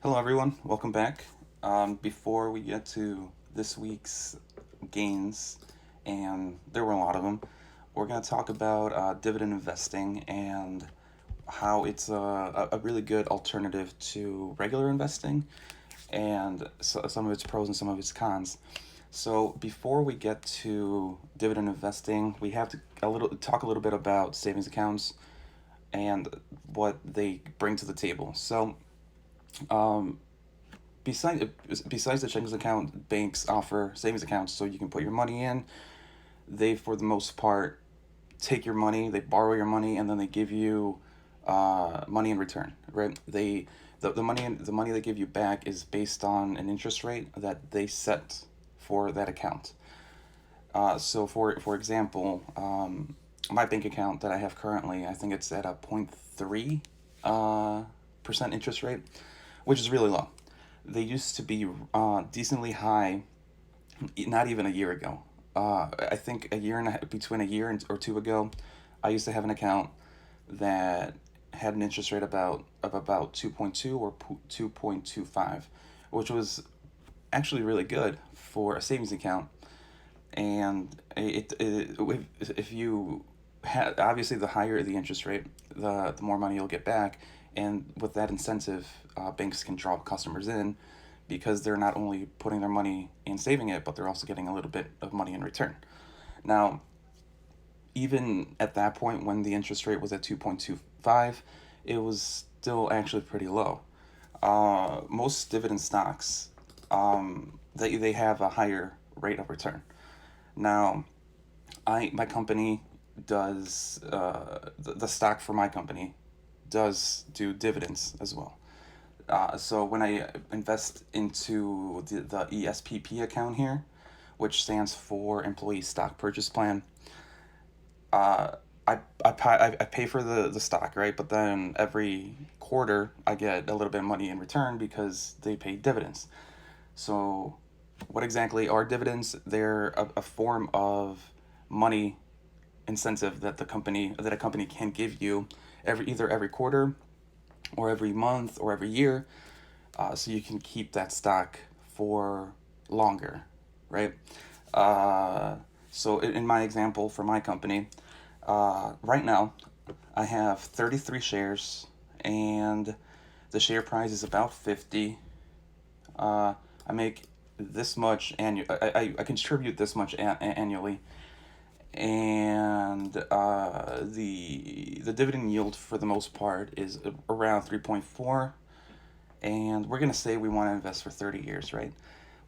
Hello, everyone. Welcome back. Before we get to this week's gains, and there were a lot of them, we're going to talk about dividend investing and how it's a really good alternative to regular investing, and some of its pros and some of its cons. So before we get to dividend investing, we have to talk a little bit about savings accounts and what they bring to the table. Um, besides besides the checking account, banks offer savings accounts so you can put your money in. They, for the most part, take your money, they borrow your money, and then they give you money in return. Right? The money they give you back is based on an interest rate that they set for that account. So for example, my bank account that I have currently, I think it's at a 0.3 percent interest rate, which is really low. They used to be decently high, not even a year ago. I think between a year or two ago, I used to have an account that had an interest rate of about 2.2 or 2.25, which was actually really good for a savings account. And if you had, obviously, the higher the interest rate, the more money you'll get back. And with that incentive, banks can draw customers in because they're not only putting their money and saving it, but they're also getting a little bit of money in return. Now, even at that point, when the interest rate was at 2.25, it was still actually pretty low. Most dividend stocks, they have a higher rate of return. Now, my company does the stock for my company does do dividends as well. So when I invest into the ESPP account here, which stands for Employee Stock Purchase Plan, uh, I pay for the stock, right? But then every quarter I get a little bit of money in return because they pay dividends. So what exactly are dividends? They're a form of money incentive that a company can give you every quarter or every month or every year, so you can keep that stock for longer, right? Uh, so in my example for my company, right now I have 33 shares and the share price is about 50. I make this much I contribute this much annually, and the dividend yield for the most part is around 3.4. And we're going to say we want to invest for 30 years, right?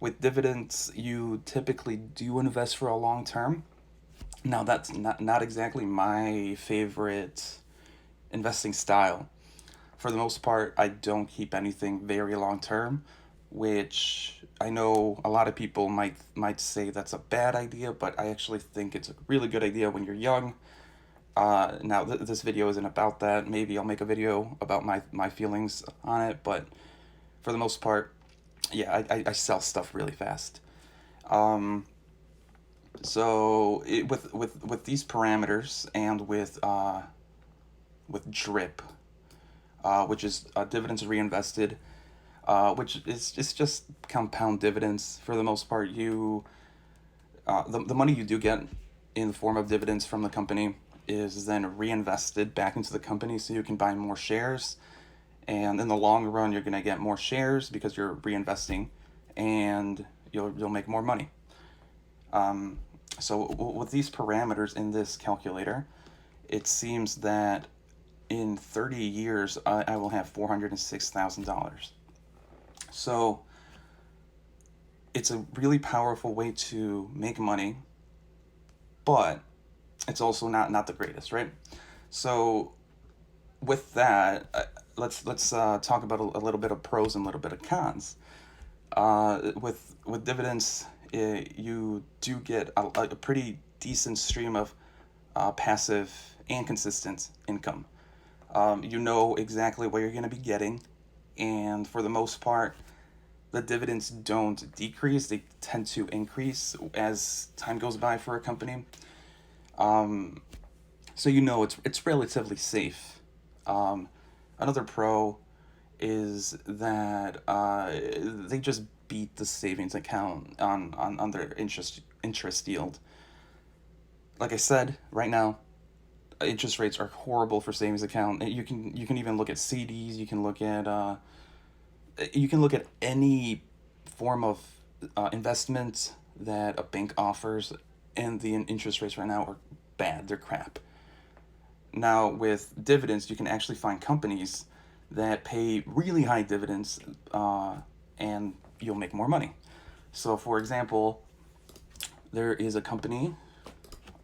With dividends, you typically do invest for a long term. Now, that's not exactly my favorite investing style. For the most part, I don't keep anything very long term, which I know a lot of people might say that's a bad idea, but I actually think it's a really good idea when you're young. Now, this video isn't about that. Maybe I'll make a video about my feelings on it, but for the most part, yeah, I sell stuff really fast. Um, with these parameters and with drip, which is dividends reinvested, which is it's just compound dividends for the most part. The money you do get in the form of dividends from the company is then reinvested back into the company so you can buy more shares, and in the long run you're going to get more shares because you're reinvesting, and you'll make more money. um, so with these parameters in this calculator, it seems that in 30 years I will have $406,000. So it's a really powerful way to make money, but it's also not the greatest, right? So with that, let's talk about a little bit of pros and a little bit of cons. With dividends, you do get a pretty decent stream of passive and consistent income. You know exactly what you're going to be getting, and for the most part, the dividends don't decrease; they tend to increase as time goes by for a company. Um, so you know it's relatively safe. Um, Another pro is that they just beat the savings account on their interest yield. Like I said, right now interest rates are horrible for savings account. You can even look at CDs. You can look at any form of investment that a bank offers, and the interest rates right now are bad. They're crap. Now with dividends, you can actually find companies that pay really high dividends, and you'll make more money. So, for example, there is a company,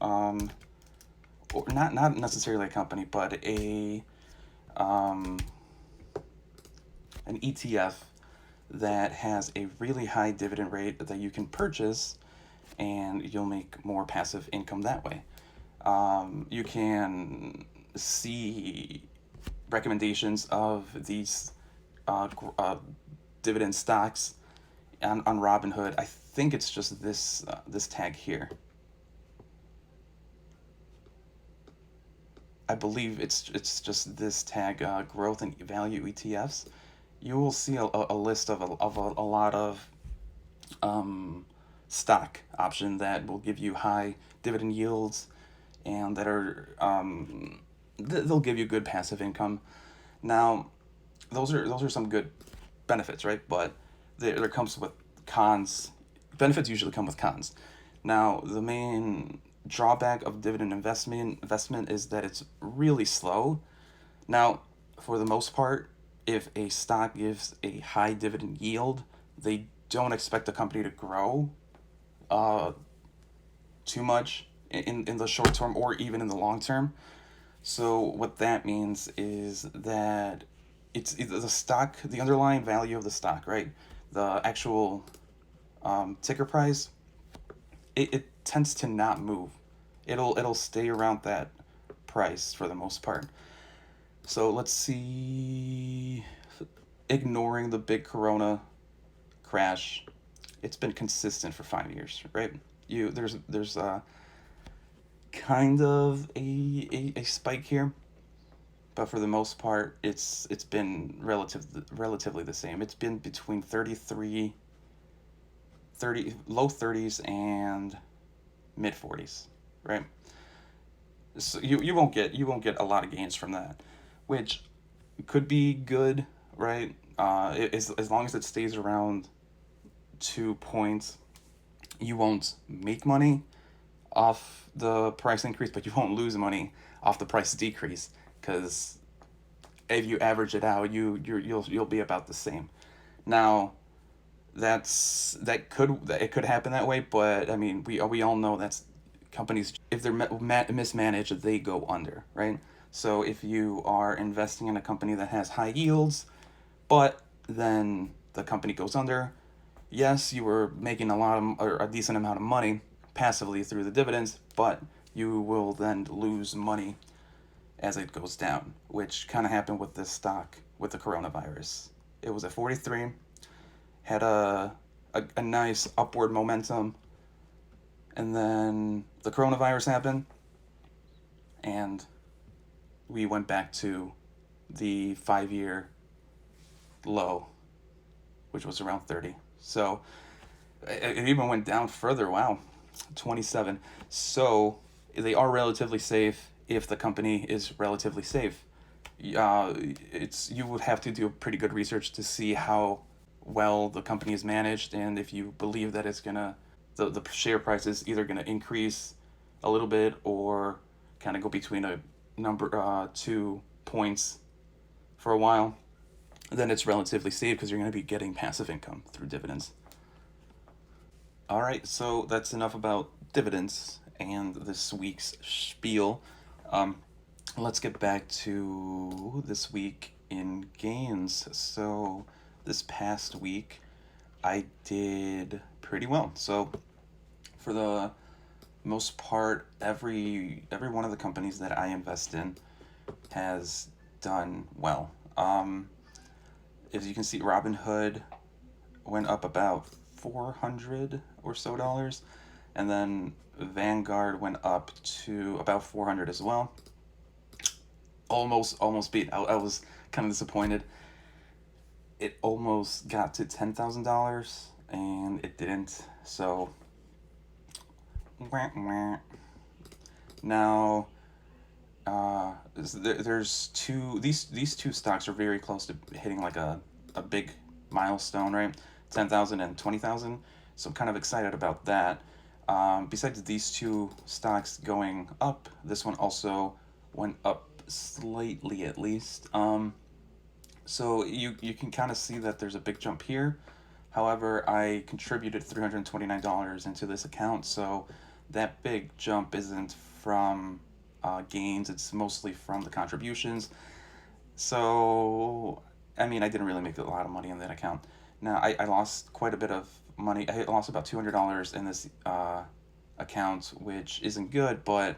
um, or not necessarily a company, but um, an ETF that has a really high dividend rate that you can purchase, and you'll make more passive income that way. You can see recommendations of these dividend stocks on Robinhood. I think it's just this tag here. I believe it's just this tag, growth and value ETFs. You will see a list of a lot of um, stock option that will give you high dividend yields, and that are they'll give you good passive income. Now, those are some good benefits, right? But there comes with cons. Benefits usually come with cons. Now, the main drawback of dividend investment is that it's really slow. Now, for the most part, if a stock gives a high dividend yield, they don't expect the company to grow uh, too much in the short term or even in the long term. So what that means is that it's either the stock, the underlying value of the stock, right? The actual ticker price, it tends to not move. It'll stay around that price for the most part. So let's see, ignoring the big Corona crash, it's been consistent for 5 years, right? There's kind of a spike here, but for the most part, it's been relatively the same. It's been between 30 low 30s and mid 40s, right? So you won't get a lot of gains from that, which could be good, right? As long as it stays around 2 points, you won't make money off the price increase, but you won't lose money off the price decrease, because if you average it out, you'll be about the same. Now, it could happen that way, but I mean, we all know that's companies, if they're mismanaged, they go under, right? So if you are investing in a company that has high yields, but then the company goes under, yes, you were making or a decent amount of money passively through the dividends, but you will then lose money as it goes down, which kind of happened with this stock with the coronavirus. It was at 43, had a nice upward momentum, and then the coronavirus happened, and we went back to the 5 year low, which was around 30. So it even went down further. Wow, 27. So they are relatively safe if the company is relatively safe. You would have to do pretty good research to see how well the company is managed, and if you believe that the share price is either gonna increase a little bit or kind of go between a number 2 points for a while, then it's relatively safe because you're going to be getting passive income through dividends. All right, so that's enough about dividends and this week's spiel. Um, let's get back to this week in gains. So this past week, I did pretty well. So for the most part, every one of the companies that I invest in has done well. As you can see, Robinhood went up about 400 or so dollars, and then Vanguard went up to about 400 as well. Almost beat. I was kind of disappointed. it almost got to $10,000 and it didn't. So, wah, wah. Now, there's two. These two stocks are very close to hitting like a big milestone, right? 10,000 and 20,000. So I'm kind of excited about that. Besides these two stocks going up, this one also went up slightly at least. So you can kind of see that there's a big jump here. However, I contributed $329 into this account, so that big jump isn't from gains, it's mostly from the contributions. So, I mean, I didn't really make a lot of money in that account. Now, I lost quite a bit of money. I lost about $200 in this account, which isn't good, but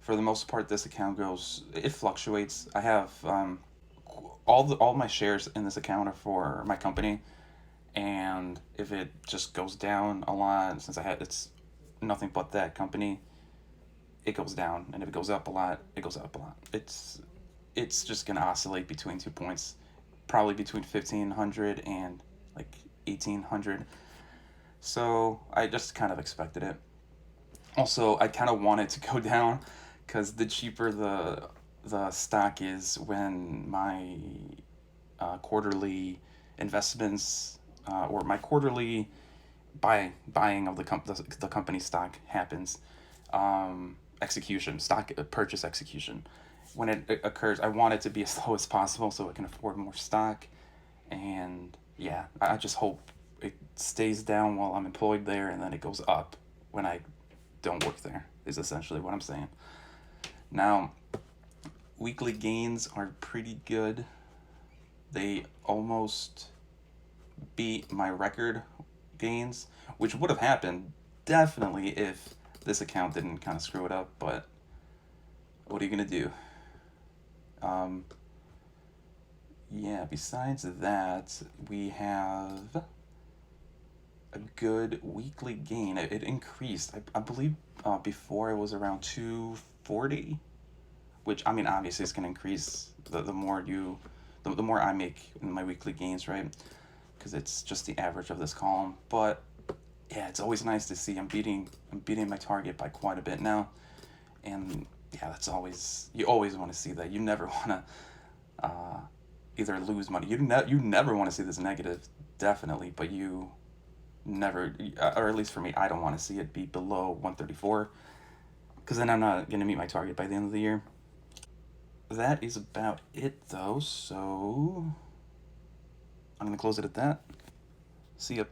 for the most part, this account goes, it fluctuates. I have all my shares in this account are for my company, and if it just goes down a lot, since I had it's nothing but that company, it goes down, and if it goes up a lot, it goes up a lot. It's just gonna oscillate between 2 points, probably between 1,500 and like 1,800. So I just kind of expected it. Also, I kind of want it to go down because the cheaper the stock is when my quarterly investments or my quarterly buying of the company stock happens. Execution, stock purchase execution. When it occurs, I want it to be as low as possible so I can afford more stock. And yeah, I just hope it stays down while I'm employed there, and then it goes up when I don't work there, is essentially what I'm saying. Now, weekly gains are pretty good. They almost beat my record gains, which would have happened definitely if this account didn't kind of screw it up. But what are you gonna do? Um, yeah. Besides that, we have a good weekly gain. It increased. I believe before it was around 240, which I mean obviously it's gonna increase the more the more I make in my weekly gains, right? Because it's just the average of this column. But yeah, it's always nice to see I'm beating my target by quite a bit now, and yeah, that's always you always want to see that. You never want to uh, either lose money. You never want to see this negative, definitely, but you never, or at least for me, I don't want to see it be below 134 because then I'm not going to meet my target by the end of the year. That is about it though, so I'm going to close it at that. See ya.